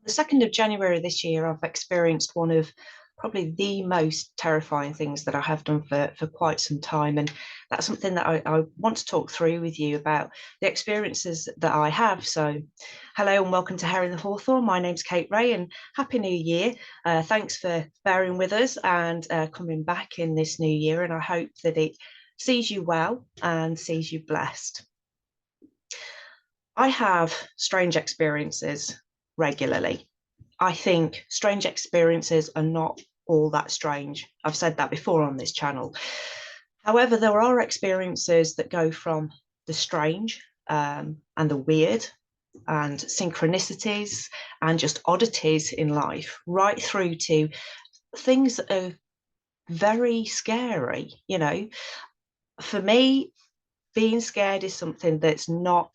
The 2nd of January this year, I've experienced one of probably the most terrifying things that I have done for quite some time. And that's something that I want to talk through with you about the experiences that I have. So, hello and welcome to Harry the Hawthorn. My name's Kate Ray and Happy New Year. Thanks for bearing with us and coming back in this new year. And I hope that it sees you well and sees you blessed. I have strange experiences regularly. I think strange experiences are not all that strange. I've said that before on this channel. However, there are experiences that go from the strange and the weird and synchronicities and just oddities in life, right through to things that are very scary. For me, being scared is something that's not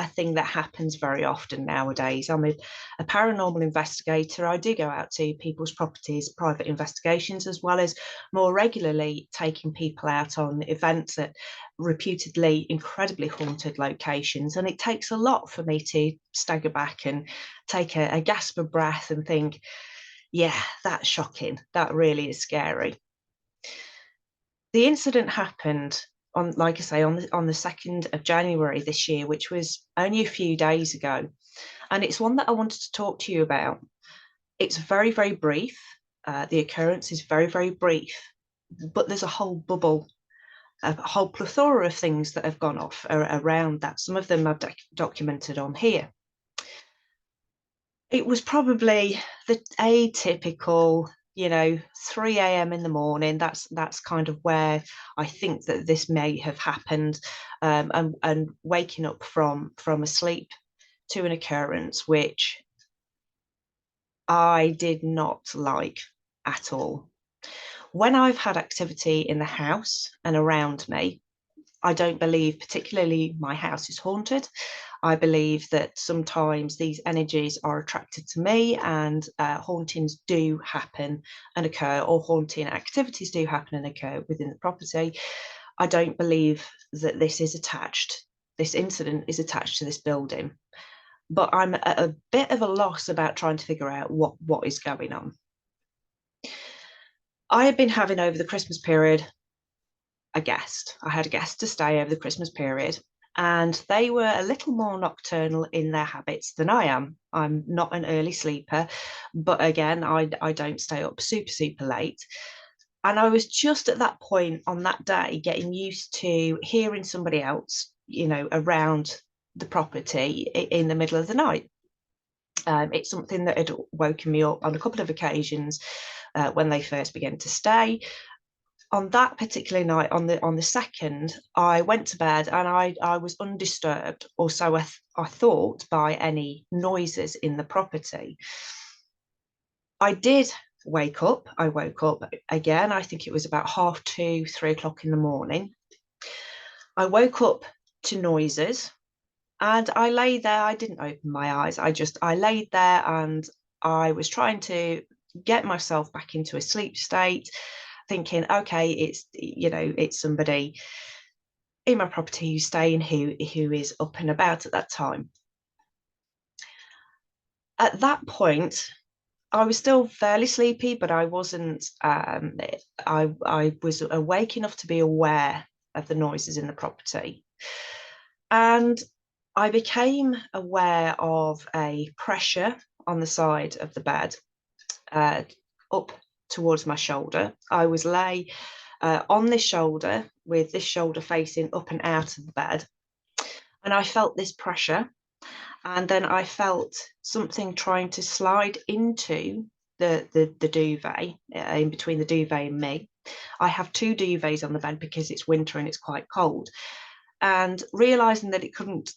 a thing that happens very often nowadays. I'm a paranormal investigator. I do go out to people's properties, private investigations, as well as more regularly taking people out on events at reputedly incredibly haunted locations. And it takes a lot for me to stagger back and take a gasp of breath and think, yeah, that's shocking. That really is scary. The incident happened on, like I say, on the 2nd of January this year, which was only a few days ago. And it's one that I wanted to talk to you about. It's very, very brief. The occurrence is very, very brief, but there's a whole bubble, a whole plethora of things that have gone off around that. Some of them I've documented on here. It was probably the atypical 3 a.m. in the morning. That's kind of where I think that this may have happened, and waking up from a sleep to an occurrence which I did not like at all. When I've had activity in the house and around me, I don't believe particularly my house is haunted. I believe that sometimes these energies are attracted to me, and hauntings do happen and occur, or haunting activities do happen and occur within the property. I don't believe that this incident is attached to this building, but I'm at a bit of a loss about trying to figure out what is going on. I had been having over the Christmas period a guest. I had a guest to stay over the Christmas period, and they were a little more nocturnal in their habits than I am. I'm not an early sleeper, but again, I don't stay up super, super late. And I was just at that point on that day getting used to hearing somebody else, around the property in the middle of the night. It's something that had woken me up on a couple of occasions when they first began to stay. On that particular night, on the 2nd, I went to bed and I was undisturbed, or so I thought, by any noises in the property. I did wake up. I woke up again. I think it was about 2:30, 3 o'clock in the morning. I woke up to noises and I lay there. I didn't open my eyes. I laid there and I was trying to get myself back into a sleep state, thinking, okay, it's somebody in my property who's staying, who is up and about at that time. At that point, I was still fairly sleepy, but I wasn't. I was awake enough to be aware of the noises in the property, and I became aware of a pressure on the side of the bed, up towards my shoulder. I was lay on this shoulder, with this shoulder facing up and out of the bed, and I felt this pressure, and then I felt something trying to slide into the duvet, in between the duvet and me. I have two duvets on the bed because it's winter and it's quite cold, and realizing that it couldn't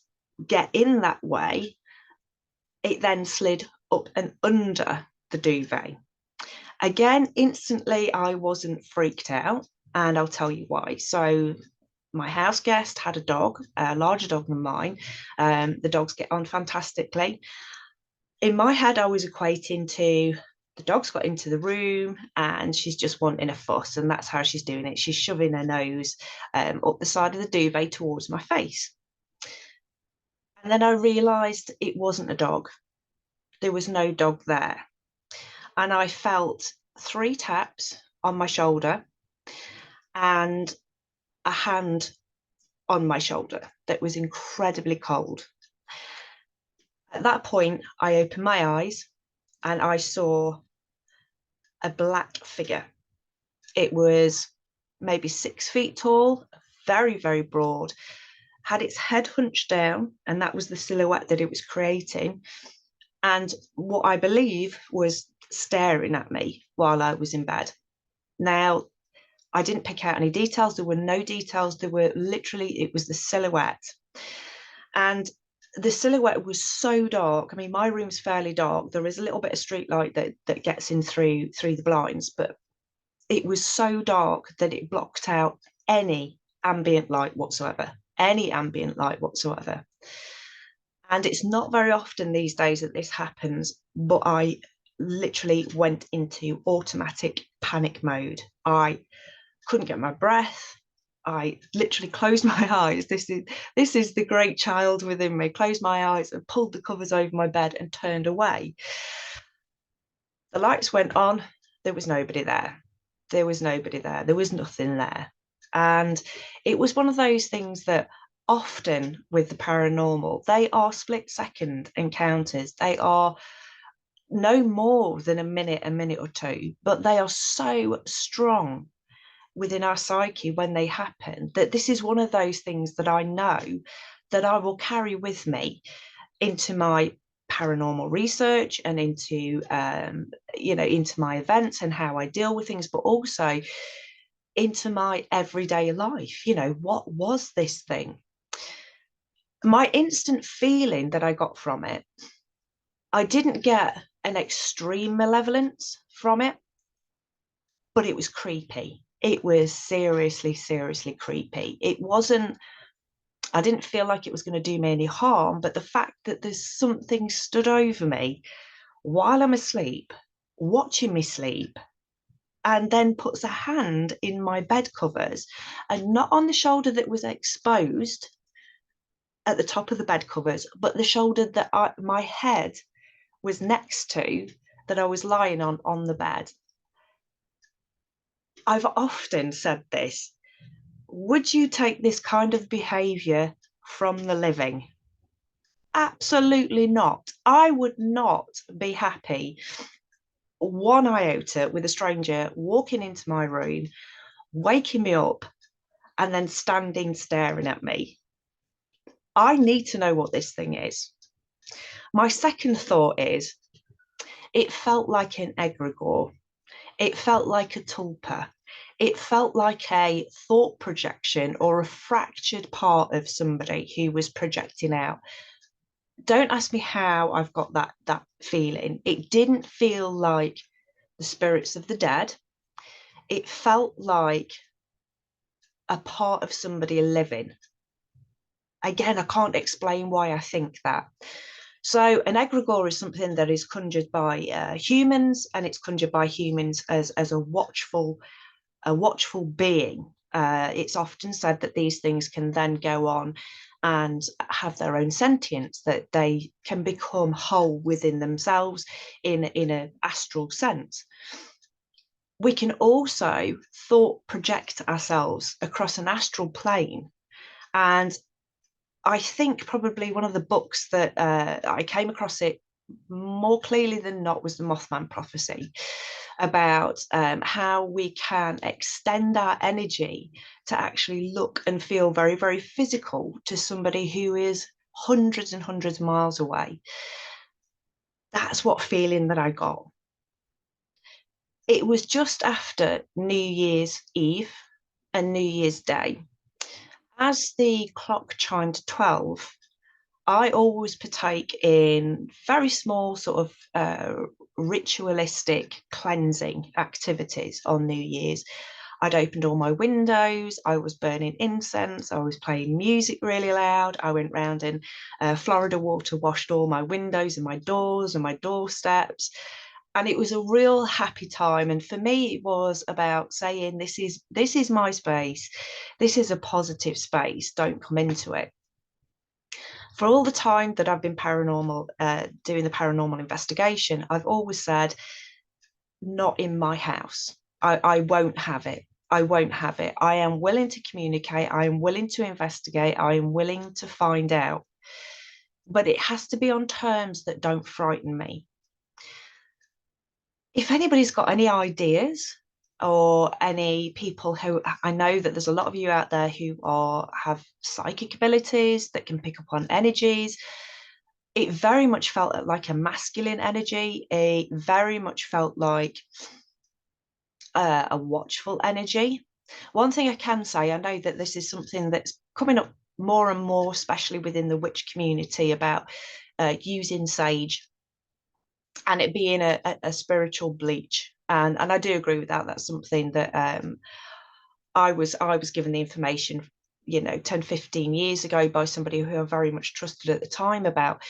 get in that way, it then slid up and under the duvet. Again, instantly I wasn't freaked out, and I'll tell you why. So my house guest had a dog, a larger dog than mine. The dogs get on fantastically. In my head, I was equating to the dog's got into the room and she's just wanting a fuss, and that's how she's doing it. She's shoving her nose up the side of the duvet towards my face. And then I realised it wasn't a dog. there was no dog there. And I felt 3 taps on my shoulder and a hand on my shoulder that was incredibly cold. At that point, I opened my eyes and I saw a black figure. It was maybe 6 feet tall, very, very broad, had its head hunched down, and that was the silhouette that it was creating. And what I believe was staring at me while I was in bed. Now, I didn't pick out any details. There were no details. There were literally, it was the silhouette. And the silhouette was so dark. I mean, my room's fairly dark. There is a little bit of street light that gets in through the blinds, but it was so dark that it blocked out any ambient light whatsoever, any ambient light whatsoever. And it's not very often these days that this happens, but I literally went into automatic panic mode. I couldn't get my breath. I literally closed my eyes. This is the great child within me. Closed my eyes and pulled the covers over my bed and turned away. The lights went on. There was nobody there. There was nobody there. There was nothing there. And it was one of those things that often with the paranormal, they are split-second encounters. They are no more than a minute or two, but they are so strong within our psyche when they happen that this is one of those things that I know that I will carry with me into my paranormal research and into into my events and how I deal with things, but also into my everyday life. What was this thing? My instant feeling that I got from it, I didn't get an extreme malevolence from it, but it was creepy. It was seriously, seriously creepy. I didn't feel like it was going to do me any harm, but the fact that there's something stood over me while I'm asleep, watching me sleep, and then puts a hand in my bed covers, and not on the shoulder that was exposed at the top of the bed covers, but the shoulder that my head was next to, that I was lying on the bed. I've often said this. Would you take this kind of behavior from the living? Absolutely not. I would not be happy one iota with a stranger walking into my room, waking me up, and then standing staring at me. I need to know what this thing is. My second thought is, it felt like an egregore. It felt like a tulpa. It felt like a thought projection or a fractured part of somebody who was projecting out. Don't ask me how I've got that feeling. It didn't feel like the spirits of the dead. It felt like a part of somebody living. Again, I can't explain why I think that. So an egregore is something that is conjured by humans, and it's conjured by humans as a watchful being. It's often said that these things can then go on and have their own sentience, that they can become whole within themselves in an astral sense. We can also thought project ourselves across an astral plane. And I think probably one of the books that I came across it more clearly than not was the Mothman Prophecy, about how we can extend our energy to actually look and feel very, very physical to somebody who is hundreds and hundreds of miles away. That's what feeling that I got. It was just after New Year's Eve and New Year's Day. As the clock chimed 12, I always partake in very small sort of ritualistic cleansing activities on New Year's. I'd opened all my windows, I was burning incense, I was playing music really loud. I went round and Florida water washed all my windows and my doors and my doorsteps. And it was a real happy time. And for me, it was about saying, this is my space. This is a positive space. Don't come into it. for all the time that I've been paranormal, doing the paranormal investigation, I've always said, not in my house. I won't have it. I won't have it. I am willing to communicate. I am willing to investigate. I am willing to find out. But it has to be on terms that don't frighten me. If anybody's got any ideas or any people who, I know that there's a lot of you out there who have psychic abilities that can pick up on energies. It very much felt like a masculine energy. It very much felt like a watchful energy. One thing I can say, I know that this is something that's coming up more and more, especially within the witch community, about using sage and it being a spiritual bleach. And I do agree with that. That's something that I was given the information, 10, 15 years ago by somebody who I very much trusted at the time about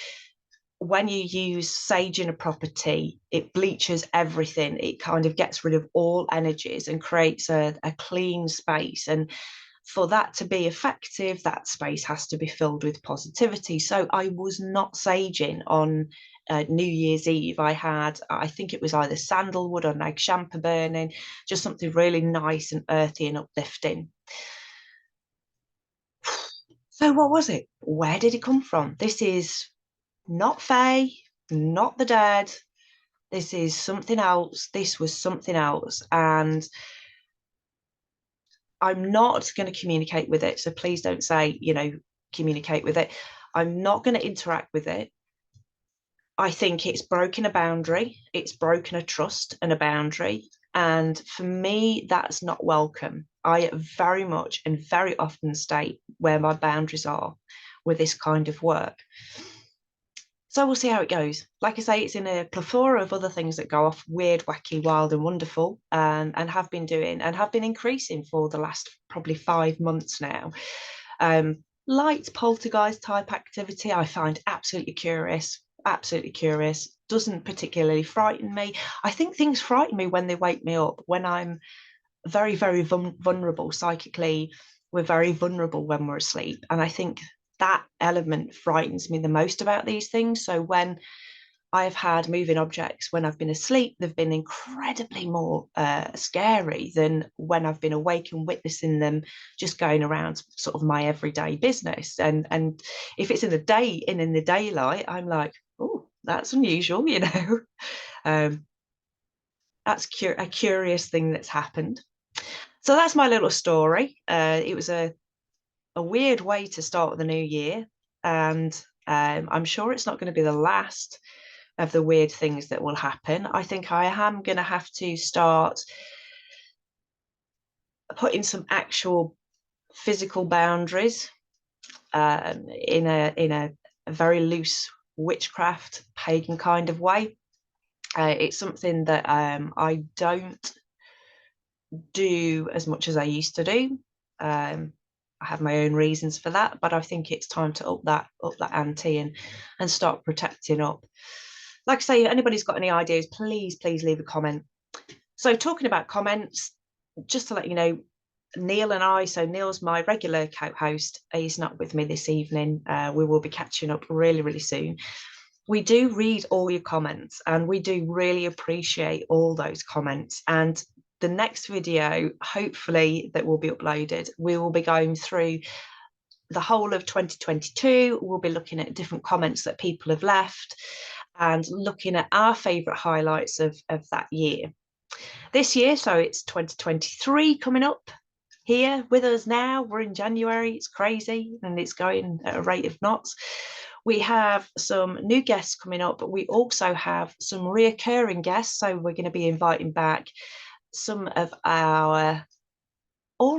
when you use sage in a property, it bleaches everything. It kind of gets rid of all energies and creates a clean space. And for that to be effective, that space has to be filled with positivity. So I was not saging on New Year's Eve. I think it was either sandalwood or nag champa burning, just something really nice and earthy and uplifting. So what was it? Where did it come from? This is not Fae, not the dead. This is something else. This was something else. And I'm not going to communicate with it. So please don't say, communicate with it. I'm not going to interact with it. I think it's broken a boundary. It's broken a trust and a boundary. And for me, that's not welcome. I very much and very often state where my boundaries are with this kind of work. So we'll see how it goes. Like I say, it's in a plethora of other things that go off weird, wacky, wild, and wonderful, and have been doing and have been increasing for the last probably 5 months now. Light poltergeist type activity, I find absolutely curious, doesn't particularly frighten me. I think things frighten me when they wake me up, when I'm very, very vulnerable psychically. We're very vulnerable when we're asleep. And I think that element frightens me the most about these things. So when I've had moving objects when I've been asleep, they've been incredibly more scary than when I've been awake and witnessing them just going around sort of my everyday business. And if it's in the day and in the daylight, I'm like, oh, that's unusual, that's a curious thing that's happened. So that's my little story. It was a weird way to start the new year, and I'm sure it's not going to be the last of the weird things that will happen. I think I am going to have to start putting some actual physical boundaries in a very loose witchcraft pagan kind of way. It's something that I don't do as much as I used to do. I have my own reasons for that, but I think it's time to up that ante and start protecting up. Like I say, if anybody's got any ideas, please leave a comment. So talking about comments, just to let you know, Neil and I, so Neil's my regular co-host, he's not with me this evening. We will be catching up really soon. We do read all your comments and we do really appreciate all those comments. And the next video, hopefully, that will be uploaded, we will be going through the whole of 2022. We'll be looking at different comments that people have left and looking at our favourite highlights of that year. This year, so it's 2023 coming up here with us now. We're in January, it's crazy and it's going at a rate of knots. We have some new guests coming up, but we also have some reoccurring guests. So we're going to be inviting back all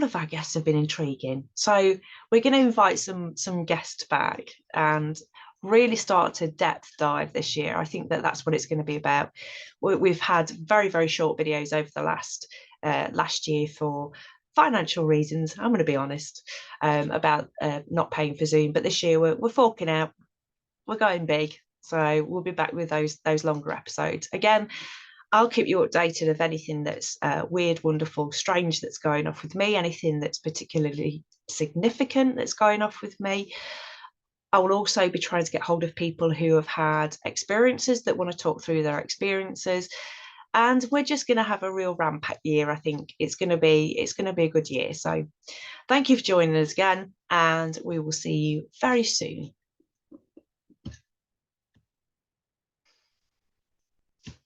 of our guests have been intriguing. So we're going to invite some guests back and really start to depth dive this year. I think that's what it's going to be about. We've had very short videos over the last year for financial reasons. I'm going to be honest about not paying for Zoom, but this year we're forking out. We're going big. So we'll be back with those longer episodes. Again, I'll keep you updated of anything that's weird, wonderful, strange that's going off with me, anything that's particularly significant that's going off with me. I will also be trying to get hold of people who have had experiences that want to talk through their experiences. And we're just going to have a real rampack year. I think it's going to be a good year. So thank you for joining us again, and we will see you very soon.